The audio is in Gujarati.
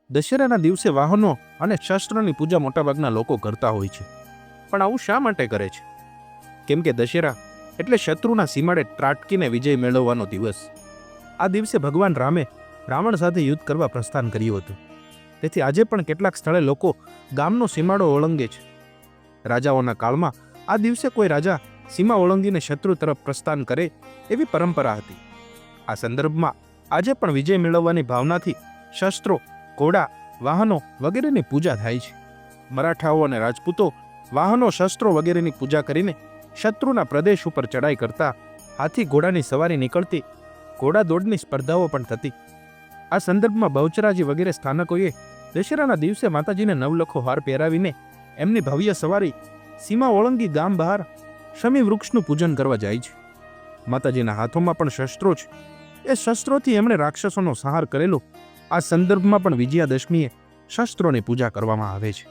દશેરાના દિવસે વાહનો અને શસ્ત્રોની પૂજા મોટાભાગના લોકો કરતા હોય છે, પણ આવું શા માટે કરે છે? કેમ કે દશેરા એટલે શત્રુના સીમાડે ત્રાટકીને વિજય મેળવવાનો દિવસ. આ દિવસે ભગવાન રામે રાવણ સાથે યુદ્ધ કરવા પ્રસ્થાન કર્યું હતું. તેથી આજે પણ કેટલાક સ્થળે લોકો ગામનો સીમાડો ઓળંગે છે. રાજાઓના કાળમાં આ દિવસે કોઈ રાજા સીમા ઓળંગીને શત્રુ તરફ પ્રસ્થાન કરે એવી પરંપરા હતી. આ સંદર્ભમાં આજે પણ વિજય મેળવવાની ભાવનાથી શસ્ત્રો, ઘોડા, વાહનો વગેરેની પૂજા થાય છે. મરાઠાઓ અને રાજપૂતો વાહનો, શસ્ત્રો વગેરેની પૂજા કરીને શત્રુના પ્રદેશ ઉપર ચડાઈ કરતા, હાથી ઘોડાની સવારી નીકળતી, ઘોડા દોડની સ્પર્ધાઓ પણ થતી. આ સંદર્ભમાં બહુચરાજી વગેરે સ્થાનકોએ દશેરાના દિવસે માતાજીને નવલખો હાર પહેરાવીને એમની ભવ્ય સવારી સીમા ઓળંગી ગામ બહાર શમી વૃક્ષનું પૂજન કરવા જાય છે. માતાજીના હાથોમાં પણ શસ્ત્રો છે. એ શસ્ત્રોથી એમણે રાક્ષસોનો સંહાર કરેલો. આ સંદર્ભમાં પણ વિજયાદશમીએ શસ્ત્રોની પૂજા કરવામાં આવે છે.